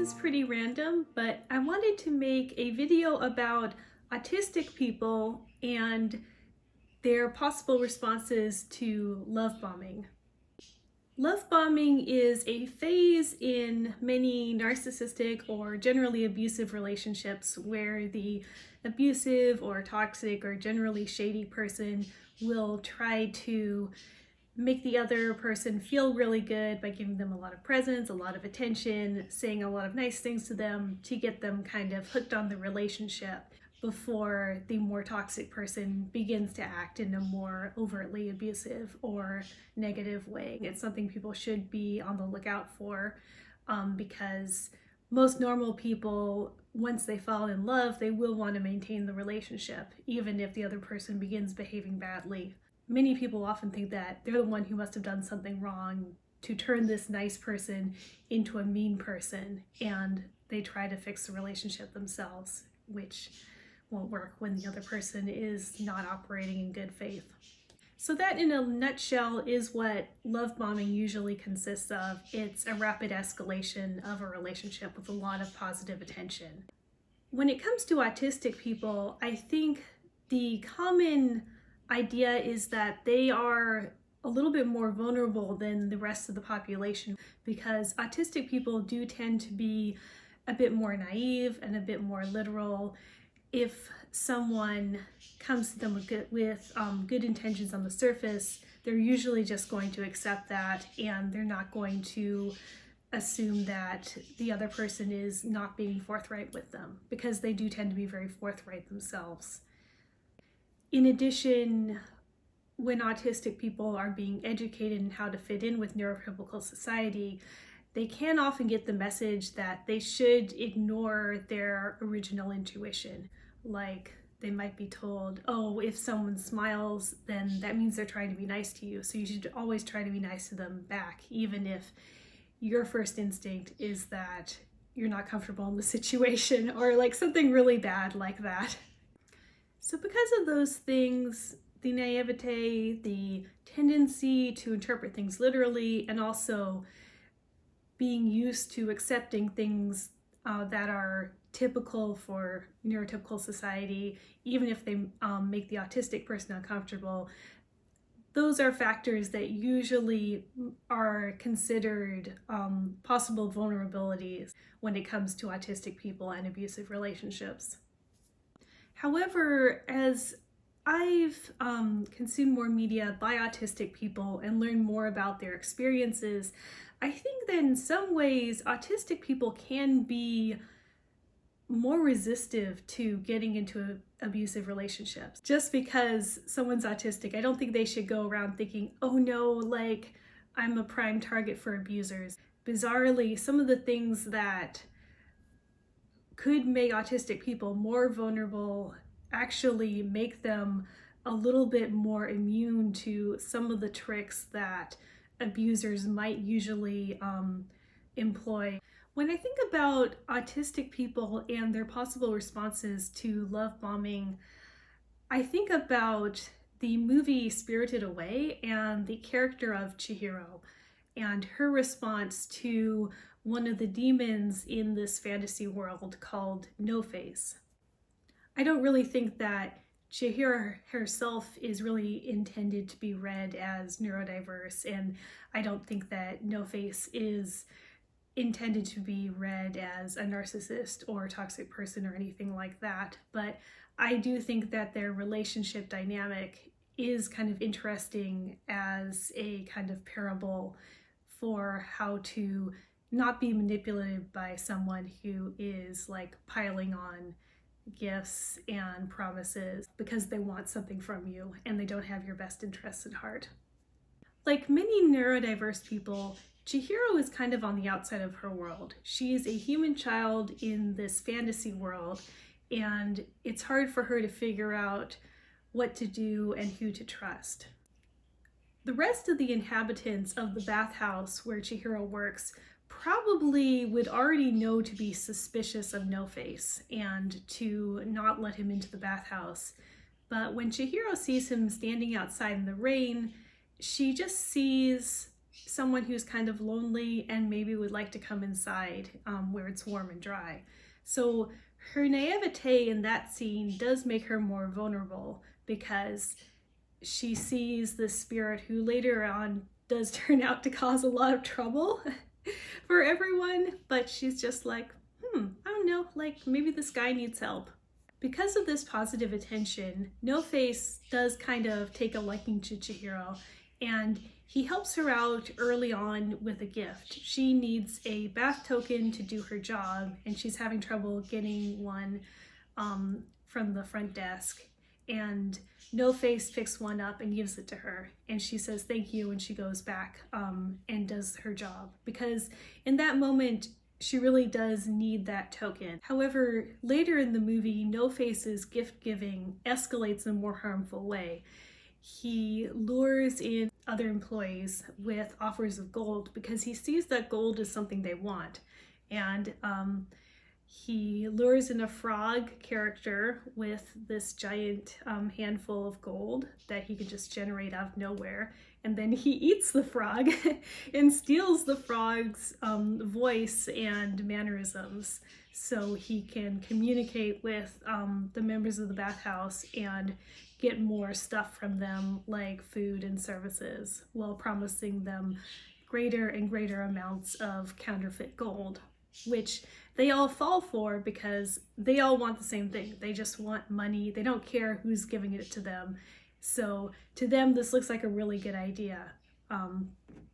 is pretty random, but I wanted to make a video about autistic people and their possible responses to love bombing. Love bombing is a phase in many narcissistic or generally abusive relationships where the abusive or toxic or generally shady person will try to make the other person feel really good by giving them a lot of presents, a lot of attention, saying a lot of nice things to them to get them kind of hooked on the relationship before the more toxic person begins to act in a more overtly abusive or negative way. It's something people should be on the lookout for because most normal people, once they fall in love, they will want to maintain the relationship, even if the other person begins behaving badly. Many people often think that they're the one who must have done something wrong to turn this nice person into a mean person, and they try to fix the relationship themselves, which won't work when the other person is not operating in good faith. So that, in a nutshell, is what love bombing usually consists of. It's a rapid escalation of a relationship with a lot of positive attention. When it comes to autistic people, I think the common idea is that they are a little bit more vulnerable than the rest of the population because autistic people do tend to be a bit more naive and a bit more literal. If someone comes to them with good intentions on the surface, they're usually just going to accept that, and they're not going to assume that the other person is not being forthright with them, because they do tend to be very forthright themselves. In addition, when autistic people are being educated in how to fit in with neurotypical society, they can often get the message that they should ignore their original intuition. Like, they might be told, oh, if someone smiles, then that means they're trying to be nice to you, so you should always try to be nice to them back, even if your first instinct is that you're not comfortable in the situation, or like something really bad like that. So because of those things, the naivete, the tendency to interpret things literally, and also being used to accepting things that are typical for neurotypical society, even if they make the autistic person uncomfortable, those are factors that usually are considered possible vulnerabilities when it comes to autistic people and abusive relationships. However, as I've consumed more media by autistic people and learned more about their experiences, I think that in some ways autistic people can be more resistive to getting into abusive relationships. Just because someone's autistic, I don't think they should go around thinking, oh no, like I'm a prime target for abusers. Bizarrely, some of the things that could make autistic people more vulnerable actually make them a little bit more immune to some of the tricks that abusers might usually employ. When I think about autistic people and their possible responses to love bombing, I think about the movie Spirited Away and the character of Chihiro and her response to one of the demons in this fantasy world called No Face. I don't really think that Chihiro herself is really intended to be read as neurodiverse, and I don't think that No Face is intended to be read as a narcissist or a toxic person or anything like that. But I do think that their relationship dynamic is kind of interesting as a kind of parable for how to not be manipulated by someone who is like piling on gifts and promises because they want something from you and they don't have your best interests at heart. Like many neurodiverse people, Chihiro is kind of on the outside of her world. She is a human child in this fantasy world, and it's hard for her to figure out what to do and who to trust. The rest of the inhabitants of the bathhouse where Chihiro works probably would already know to be suspicious of No Face and to not let him into the bathhouse. But when Chihiro sees him standing outside in the rain, she just sees someone who's kind of lonely and maybe would like to come inside where it's warm and dry. So her naivete in that scene does make her more vulnerable because she sees this spirit who later on does turn out to cause a lot of trouble for everyone, but she's just like, I don't know, like maybe this guy needs help. Because of this positive attention, No Face does kind of take a liking to Chihiro, and he helps her out early on with a gift. She needs a bath token to do her job, and she's having trouble getting one from the front desk. And No Face picks one up and gives it to her, and she says thank you, and she goes back and does her job, because in that moment she really does need that token. However, later in the movie, No Face's gift giving escalates in a more harmful way. He lures in other employees with offers of gold because he sees that gold is something they want, and he lures in a frog character with this giant handful of gold that he could just generate out of nowhere. And then he eats the frog and steals the frog's voice and mannerisms so he can communicate with the members of the bathhouse and get more stuff from them, like food and services, while promising them greater and greater amounts of counterfeit gold, which they all fall for because they all want the same thing. They just want money. They don't care who's giving it to them. So to them, this looks like a really good idea.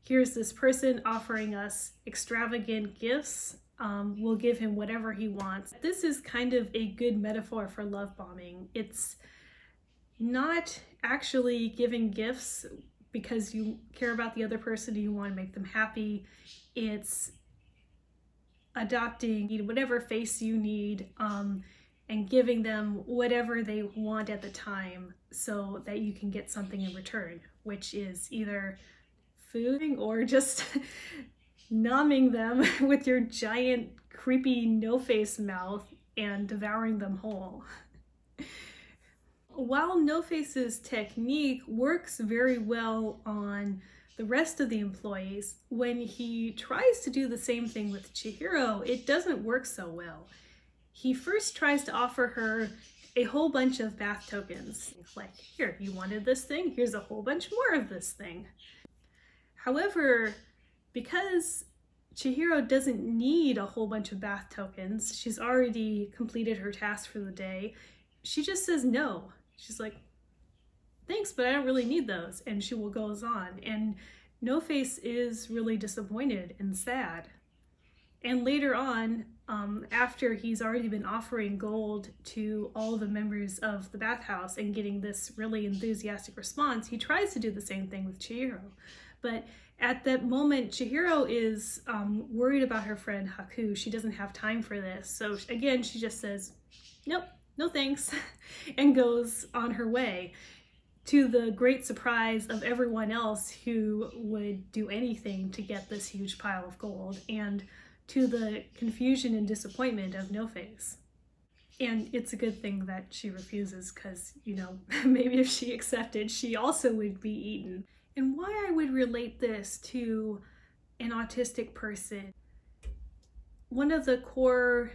Here's this person offering us extravagant gifts. We'll give him whatever he wants. This is kind of a good metaphor for love bombing. It's not actually giving gifts because you care about the other person and you want to make them happy. It's adopting whatever face you need and giving them whatever they want at the time so that you can get something in return, which is either food or just numbing them with your giant creepy no-face mouth and devouring them whole. While No Face's technique works very well on the rest of the employees, when he tries to do the same thing with Chihiro, it doesn't work so well. He first tries to offer her a whole bunch of bath tokens. Like, here, you wanted this thing? Here's a whole bunch more of this thing. However, because Chihiro doesn't need a whole bunch of bath tokens, she's already completed her task for the day, she just says no. She's like, thanks, but I don't really need those. And she goes on. And No Face is really disappointed and sad. And later on, after he's already been offering gold to all the members of the bathhouse and getting this really enthusiastic response, he tries to do the same thing with Chihiro. But at that moment, Chihiro is worried about her friend Haku. She doesn't have time for this. So again, she just says, nope, no thanks, and goes on her way, to the great surprise of everyone else who would do anything to get this huge pile of gold, and to the confusion and disappointment of No Face. And it's a good thing that she refuses, because, you know, maybe if she accepted, she also would be eaten. And why I would relate this to an autistic person, one of the core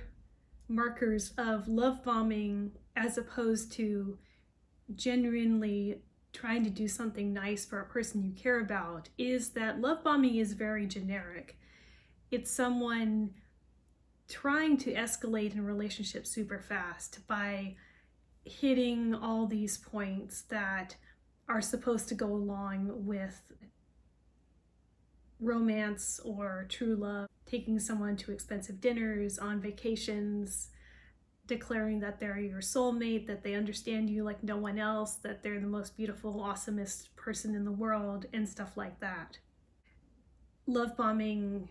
markers of love bombing, as opposed to genuinely trying to do something nice for a person you care about, is that love bombing is very generic. It's someone trying to escalate in a relationship super fast by hitting all these points that are supposed to go along with romance or true love, taking someone to expensive dinners, on vacations, declaring that they're your soulmate, that they understand you like no one else, that they're the most beautiful, awesomest person in the world, and stuff like that. Love bombing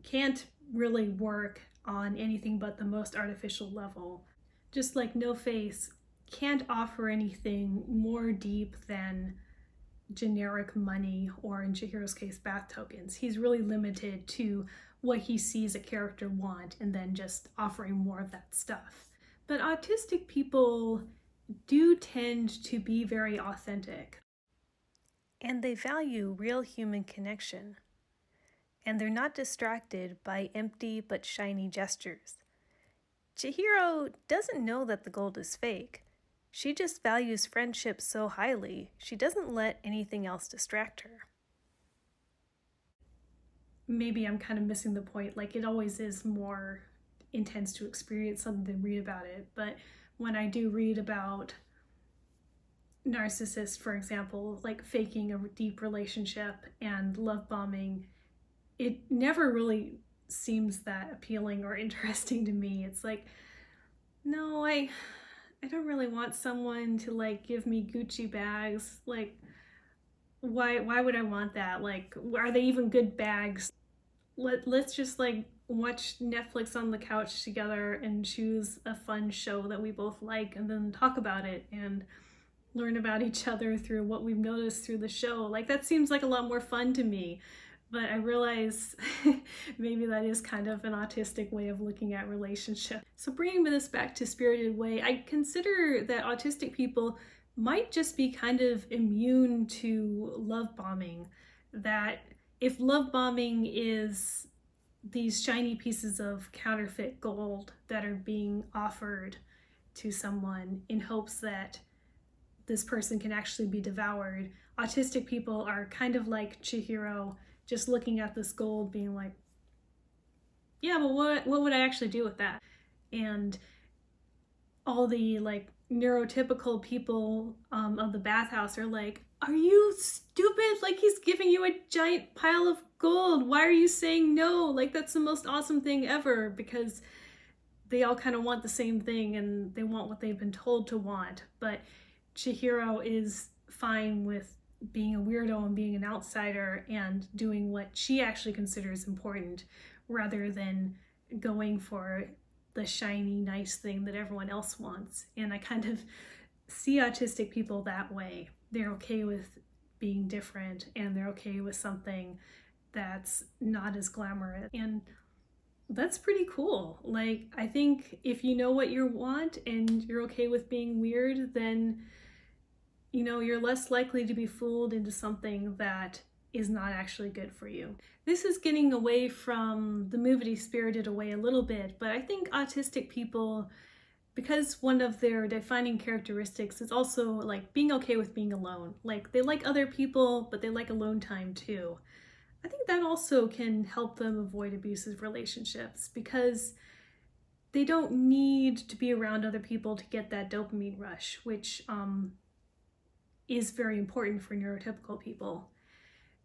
can't really work on anything but the most artificial level. Just like No Face can't offer anything more deep than generic money, or in Chihiro's case, bath tokens. He's really limited to what he sees a character want and then just offering more of that stuff. But autistic people do tend to be very authentic. and they value real human connection. And they're not distracted by empty but shiny gestures. Chihiro doesn't know that the gold is fake. She just values friendship so highly, she doesn't let anything else distract her. Maybe I'm kind of missing the point. Like, it always is more intense to experience something than read about it. But when I do read about narcissists, for example, like faking a deep relationship and love bombing, it never really seems that appealing or interesting to me. It's like, no, I don't really want someone to like give me Gucci bags. Like, why would I want that? Like, are they even good bags? Let's just like watch Netflix on the couch together and choose a fun show that we both like and then talk about it and learn about each other through what we've noticed through the show. Like, that seems like a lot more fun to me. But I realize maybe that is kind of an autistic way of looking at relationships. So bringing this back to Spirited Away, I consider that autistic people might just be kind of immune to love bombing. That if love bombing is these shiny pieces of counterfeit gold that are being offered to someone in hopes that this person can actually be devoured, autistic people are kind of like Chihiro, just looking at this gold being like, yeah, but what would I actually do with that? And all the like neurotypical people of the bathhouse are like, are you stupid? Like, he's giving you a giant pile of gold. Why are you saying no? Like, that's the most awesome thing ever, because they all kind of want the same thing and they want what they've been told to want. But Chihiro is fine with being a weirdo and being an outsider and doing what she actually considers important rather than going for the shiny, nice thing that everyone else wants. And I kind of see autistic people that way. They're okay with being different and they're okay with something that's not as glamorous. And that's pretty cool. Like, I think if you know what you want and you're okay with being weird, then you're less likely to be fooled into something that is not actually good for you. This is getting away from the movie Spirited Away a little bit, but I think autistic people, because one of their defining characteristics is also like being okay with being alone. Like, they like other people, but they like alone time too. I think that also can help them avoid abusive relationships because they don't need to be around other people to get that dopamine rush, which is very important for neurotypical people.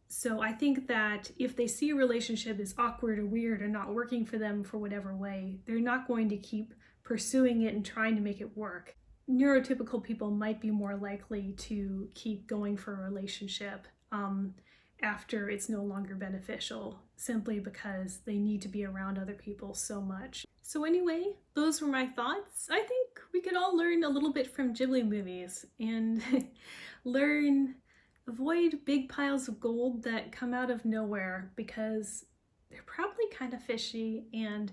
So I think that if they see a relationship as awkward or weird or not working for them for whatever way, they're not going to keep pursuing it and trying to make it work. Neurotypical people might be more likely to keep going for a relationship after it's no longer beneficial, simply because they need to be around other people so much. So anyway, those were my thoughts. I think we could all learn a little bit from Ghibli movies and avoid big piles of gold that come out of nowhere because they're probably kind of fishy, and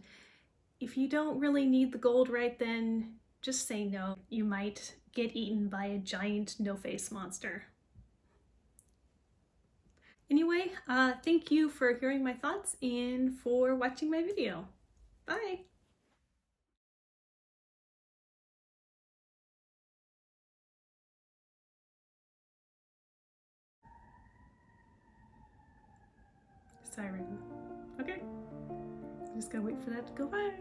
if you don't really need the gold right then, just say no. You might get eaten by a giant no-face monster. Anyway, thank you for hearing my thoughts and for watching my video. Bye! Siren. Okay. Just gotta wait for that to go by.